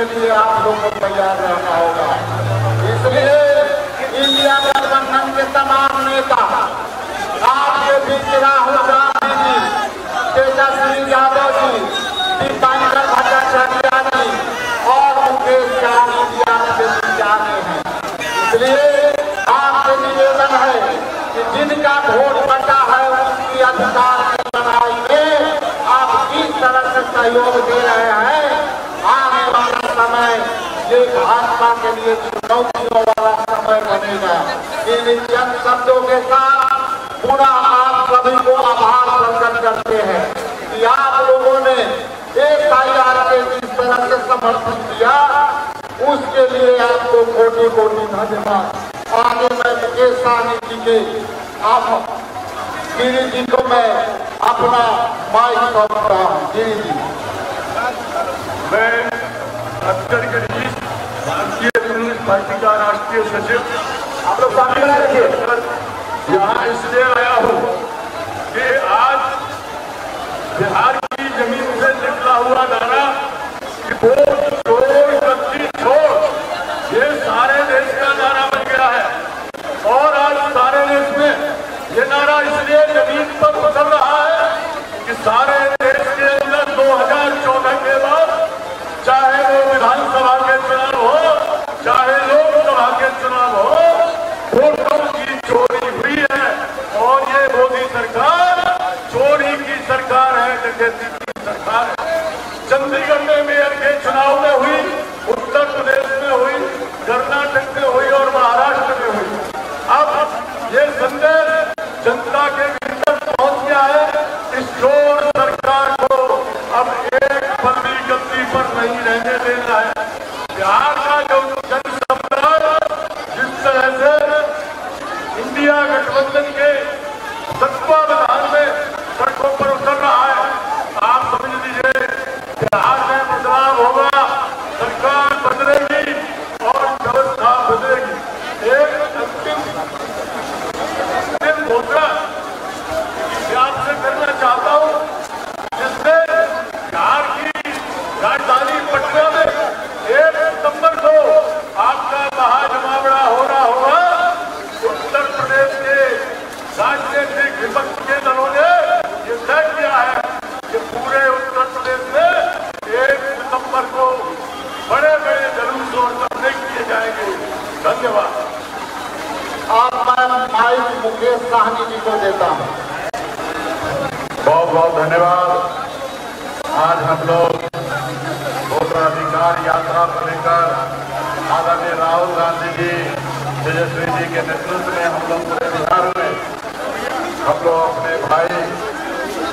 लिए आप लोगों को तैयार रहना होगा। इसलिए इंडिया गठबंधन के तमाम नेता, आपके बीच राहुल गांधी जी, तेजस्वी यादव जी, दीपांकर भट्टाचार्य जी और मुकेश सहनी जी आपके बीच आ गए हैं। इसलिए आपसे निवेदन है कि जिनका वोट बचा है उनकी अधिकार की लड़ाई में आप किस तरह से सहयोग दे रहे हैं। आने वाला समय ये भाजपा के लिए चुनौतियों वाला समय बनेगा। इन चंद शब्दों के साथ पूरा आप सभी को आभार प्रकट करते हैं कि आप लोगों ने FIR के जिस तरह से समर्थन दिया, उसके लिए आपको कोटि कोटि धन्यवाद। आगे मैं मुकेश सहनी जी के आप गिरी जी को मैं अपना माइक सौंप रहा हूँ। गिरी जी, मैं अख्तर गणेश, भारतीय कम्युनिस्ट पार्टी का राष्ट्रीय सचिव, आप लोग सामने बना रखिए। यहाँ इसलिए आया हूँ कि आज बिहार की जमीन से निकला हुआ नारा कि वोट छोड़ गद्दी छोड़, ये सारे देश का नारा बन गया है। और आज सारे देश में ये नारा इसलिए जमीन पर उतर रहा है कि सारे देश के अंदर 2014 के बाद, चाहे वो विधानसभा के चुनाव हो, चाहे लोकसभा के चुनाव हो, वोटों की चोरी हुई है। और ये मोदी सरकार चोरी की सरकार है, डकैती की सरकार है। चंडीगढ़ में मेयर के चुनाव में हुई, उत्तर प्रदेश में हुई, कर्नाटक में हुई और महाराष्ट्र में हुई। अब ये संदेश जनता के भीतर पहुंच गया है। इस चोर सरकार को अब एक पल भी गद्दी पर नहीं रहने देना है। बिहार का जो जन समुदाय जिस तरह से इंडिया गठबंधन के तत्वावधान में सड़कों पर उतर रहा है, आप समझ लीजिए बिहार में बदलाव होगा, सरकार बदलेगी और व्यवस्था बदलेगी। एक अंतिम घोषणा आपसे करना चाहता हूँ, जिसमें बिहार की राजधानी पटना में 1 सितंबर को आपका महाजमावड़ा हो रहा होगा। उत्तर प्रदेश के राजनीतिक विपक्ष के दलों ने ये तय किया है कि पूरे उत्तर प्रदेश में 1 सितंबर को बड़े बड़े जुलूस और धरने किए जाएंगे। धन्यवाद। और मैं माइक मुकेश सहनी जी को देता हूँ। बहुत बहुत धन्यवाद। आज हम लोग वोटर अधिकार यात्रा को लेकर आदरणीय राहुल गांधी जी, तेजस्वी जी के नेतृत्व में हम लोग पूरे बिहार में हम लोग अपने भाई,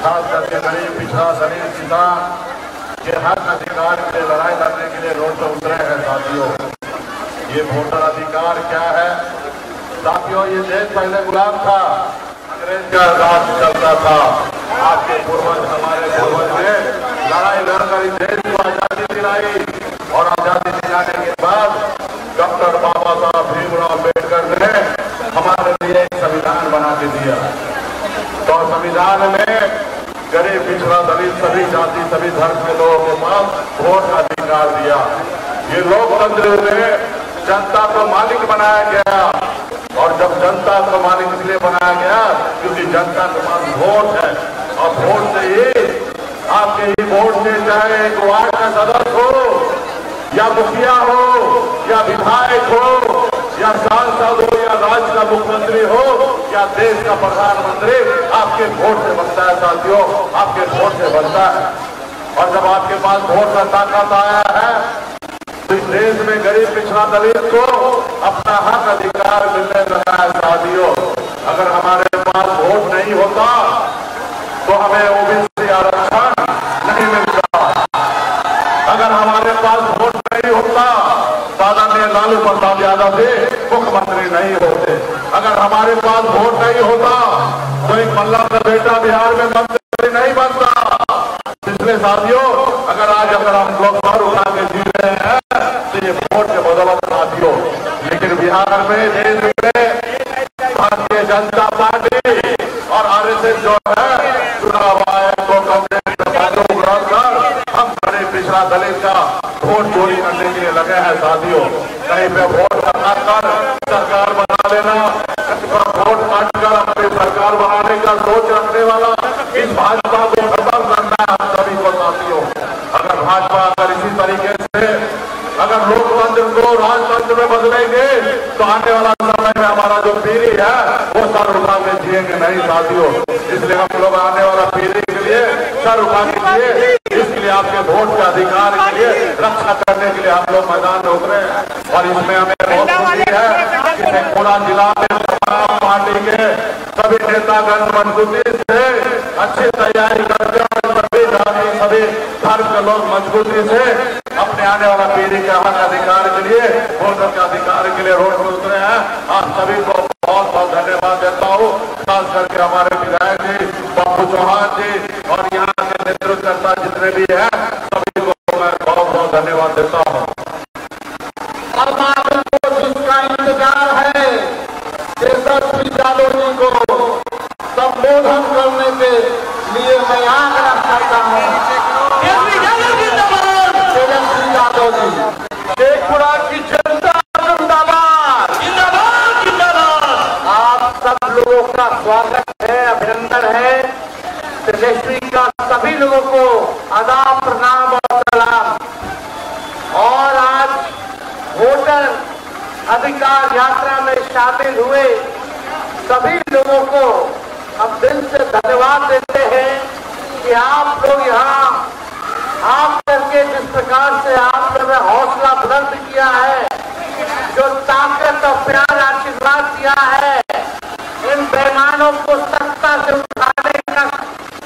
खास करके गरीब, पिछड़ा, दलित, किसान के हक अधिकार के लिए लड़ाई लड़ने के लिए रोड पर उतरे हैं। साथियों, ये वोटर अधिकार क्या है? साथियों, ये देश पहले गुलाम था, अंग्रेज का राज चलता था। आपके पूर्वज, हमारे पूर्वज ने लड़ाई लड़कर इस देश को आजादी दिलाई और आजादी दिलाने के बाद डॉक्टर बाबा साहब भीमराव अम्बेडकर ने हमारे लिए एक संविधान बना के दिया। तो संविधान में गरीब, पिछड़ा, दलित, सभी जाति, सभी धर्म के लोगों के पास वोट का अधिकार दिया। ये लोकतंत्र में जनता को मालिक बनाया गया। और जब जनता को मालिक इसलिए बनाया गया क्योंकि जनता के पास वोट है, और वोट से ही आपके ही वोट से चाहे एक वार्ड का सदस्य हो या मुखिया हो या विधायक हो या सांसद हो या राज्य का मुख्यमंत्री हो या देश का प्रधानमंत्री, आपके वोट से बनता है। साथियों, आपके वोट से बनता है। और जब आपके पास वोट का ताकत आया है, इस देश में गरीब, पिछड़ा, दलित को अपना हक अधिकार मिलने लगा है। साथियों, अगर हमारे पास वोट नहीं होता तो हमें ओबीसी आरक्षण नहीं मिलता। अगर हमारे पास वोट नहीं होता तो आदरणीय लालू प्रसाद यादव जी मुख्यमंत्री नहीं होते। अगर हमारे पास वोट नहीं होता तो एक मल्ला का बेटा बिहार में मंत्री नहीं बनता। इसलिए साथियों, अगर हम लोग सर उठा के जी रहे हैं तो ये वोट के बदौलत साथियों। लेकिन बिहार में, देश में भारतीय जनता पार्टी और RSS जो है, चुनाव आयोग को कमरे कर हम बड़े पिछड़ा दलित का वोट चोरी करने के लिए लगे हैं साथियों। कहीं पे वोट कर सरकार बना लेना, वोट काटकर अपनी सरकार बनाने का सोच रखने वाला इस भाजपा को खत्म करना है हम सभी को साथियों। अगर भाजपा अगर इसी तरीके से अगर लोकतंत्र को राजतंत्र में बदलेंगे तो आने वाला समय में हमारा जो पीढ़ी है वो सर उठा के जिएंगे नहीं साथियों। इसलिए हम लोग आने वाला पीढ़ी के लिए सर उठा के जिए, इसके लिए आपके वोट के अधिकार के लिए रक्षा करने के लिए हम लोग मैदान में उतरे हैं। और इसमें हमें बहुत खुशी है कि शेखपुरा जिला में तमाम पार्टी के सभी नेतागण मजबूती से अच्छी तैयारी करते हैं। सभी धर्म के लोग मजबूती से अपने आने वाला पीढ़ी के हक अधिकार के लिए, वोटों के अधिकार के लिए रोड पर उतरे हैं। आप सभी को बहुत बहुत धन्यवाद देता हूँ, खास करके हमारे विधायक जी बाबू चौहान जी और यहाँ के नेतृत्वकर्ता जितने भी हैं सभी को मैं बहुत बहुत धन्यवाद देता हूँ। अब आपको जिसका इंतजार है तेजस्वी यादव जी को संबोधन करने के लिए मैं आग्रह करता हूँ। तेजस्वी यादव जी, शेखपुरा की जनता जिंदाबाद, जिंदाबाद जिंदाबाद। आप सब लोगों का स्वागत है, अभिनंदन है। तेजस्वी का सभी लोगों को आदाब प्रणाम और सलाम। और आज वोटर अधिकार यात्रा में शामिल हुए सभी लोगों को हम दिल से धन्यवाद देते हैं कि आप लोग यहाँ आप करके जिस प्रकार से आपने हौसला बुलंद किया है, जो ताकत और प्यार आशीर्वाद दिया है, इन बेईमानों को सत्ता से उठाने का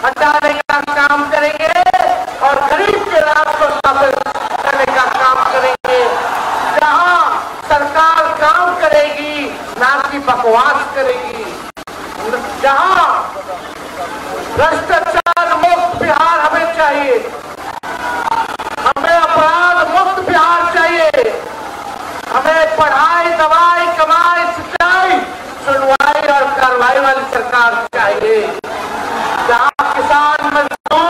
हटाने का काम करेंगे और गरीब के राज को स्थापित करने का काम करेंगे। जहाँ सरकार काम करेगी ना कि बकवास करेगी, जहाँ भ्रष्टाचार मुक्त बिहार हमें चाहिए, हमें अपराध मुक्त बिहार चाहिए, हमें पढ़ाई दवाई कमाई सिंचाई सुनवाई और कार्रवाई वाली सरकार चाहिए। जहाँ किसान मजदूर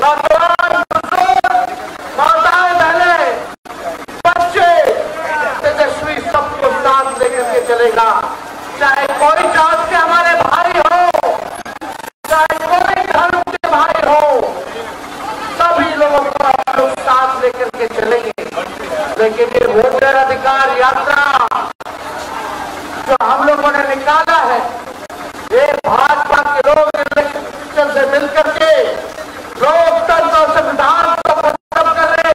नौजवान बुजुर्ग माताएं बहनें बच्चे तेजस्वी सबको साथ लेकर के चलेगा। चाहे कोई जात के हमारे भाई हो, चाहे कोई धर्म के भाई हो, सभी लोगों को हम लोग साथ लेकर के चलेंगे। लेकिन ये वोटर अधिकार यात्रा जो हम लोगों ने निकाला है, ये भाजपा के लोग इलेक्शन से मिलकर के लोकतंत्र और संविधान को खत्म कर रहे।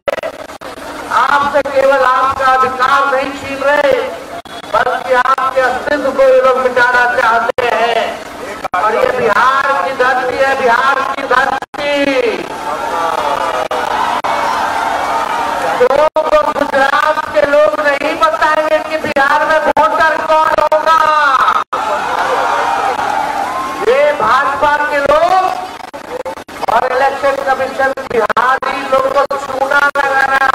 आपसे केवल आपका अधिकार नहीं छीन रहे, बल्कि आपके अस्तित्व को ये लोग मिटाना चाहते हैं। और ये बिहार की धरती है, बिहार की धरती। तो गुजरात के लोग नहीं बताएंगे कि बिहार में वोटर कौन होगा। ये भाजपा के लोग और इलेक्शन कमीशन बिहारी लोगों को चूना लगाना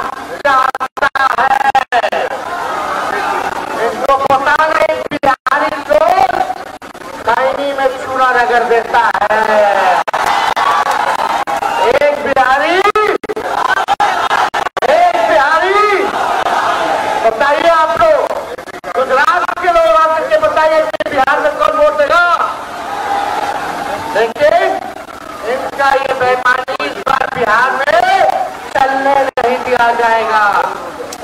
चाहता है। इनको पता नहीं बिहारी लोग खैनी में चूना रगड़ देता है। एक बिहारी बताइए, आप लोग गुजरात के लोग आकर के बताइए कि बिहार में कौन वोट देगा। लेकिन इनका ये बेईमानी इस बार बिहार में चलने नहीं दिया जाएगा।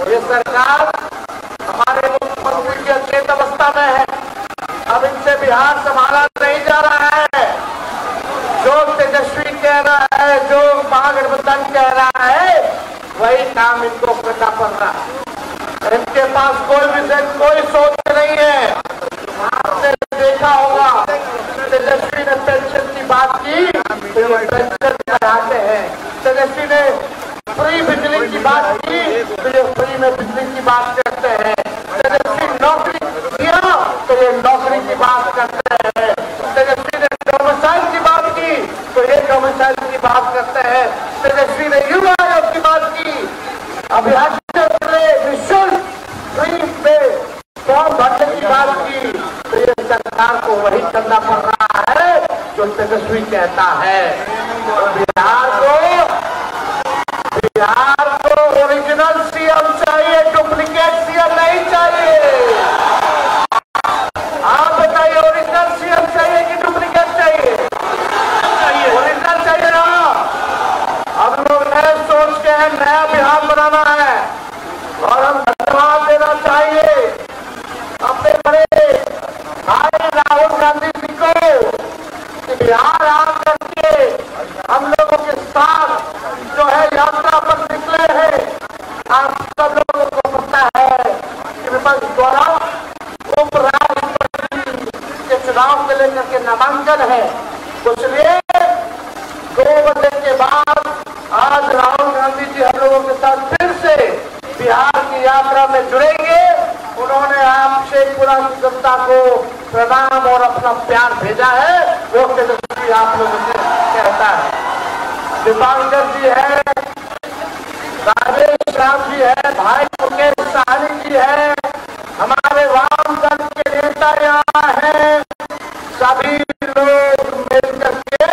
ये सरकार हमारे मुख्यमंत्री की अचेत अवस्था में है, अब इनसे बिहार संभाला नहीं जा रहा है। जो तेजस्वी कह रहा है, जो महागठबंधन कह रहा है, वही काम इनको करना पड़ रहा है। इनके पास कोई विजन कोई सोच नहीं है। आपने देखा होगा तेजस्वी ने पेंशन की बात की तो ये पेंशन बढ़ाते हैं, तेजस्वी ने फ्री बिजली की बात की तो ये फ्री में बिजली की बात करते हैं, तेजस्वी नौकरी दिया तो ये नौकरी की बात करते हैं, तेजस्वी ने डोमिसाइल की बात की तो ये डोमिसाइल की बात करते हैं, तेजस्वी ने युवा आयोग की बात की, अभियान निःशुल्क फ्री में फॉर्म भरने की बात की तो ये सरकार को वही करना पड़ रहा है जो तेजस्वी कहता है। तो बिहार को ओरिजिनल नामांकन है। इसलिए 2 बजे के बाद आज राहुल गांधी जी हम लोगों के साथ फिर से बिहार की यात्रा में जुड़ेंगे। उन्होंने आपसे पूरा जनता को प्रणाम और अपना प्यार भेजा है, वो तेजस्वी आप लोगों से कहता है। दीपांकर जी है, राजेश राम जी है, भाई मुकेश सहनी जी है, हमारे वाम दल के नेता यहाँ हैं। सभी लोग मिलकर के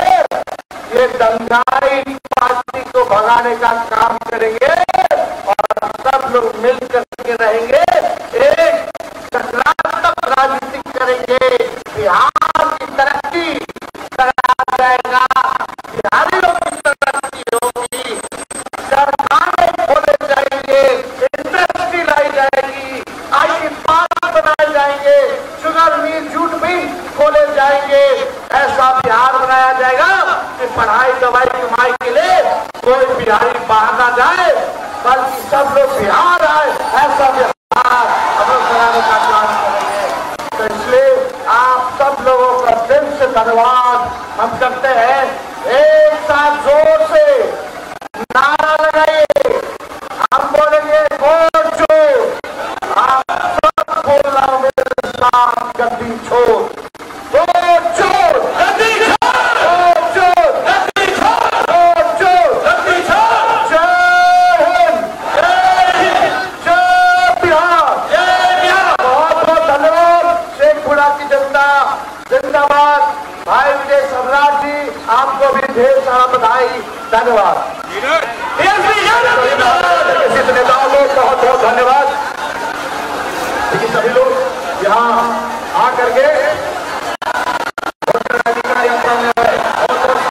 ये दंगाई पार्टी को भगाने का काम करेंगे और सब लोग मिलकर के रहेंगे, एक सकारात्मक राजनीति करेंगे। बिहार की तरक्की कराया जाएगा, बिहारियों की तरक्की होगी, कारखाने खोले जाएंगे, इंडस्ट्री लाई जाएगी, IT पार्क बनाए जाएंगे, शुगर मिल, जूट मिल खोले जाएंगे। ऐसा बिहार बनाया जाएगा कि पढ़ाई दवाई कमाई के लिए कोई बिहारी बाहर ना जाए, बल्कि सब लोग बिहार आए। ऐसा बिहार हम लोग बनाने का काम करेंगे। तो इसलिए आप सब लोगों का दिल से धन्यवाद हम करते हैं। एक साथ जोर से नारा लगाइए, हम बोलेंगे वोट चोर, आप सब बोलना मेरे साथ, गद्दी छोड़, वोट चोर, गद्दी छोड़, वोट चोर, गद्दी छोड़, वोट चोर, गद्दी छोड़। जय हिंद, जय बिहार, जय बिहार। बहुत बहुत धन्यवाद। शेखपुरा की जनता जिंदाबाद। भाई विजय सम्राट जी, आपको भी ढेर सारा बधाई, धन्यवाद। नेताओं को बहुत बहुत धन्यवाद। लेकिन सभी लोग यहाँ आकर के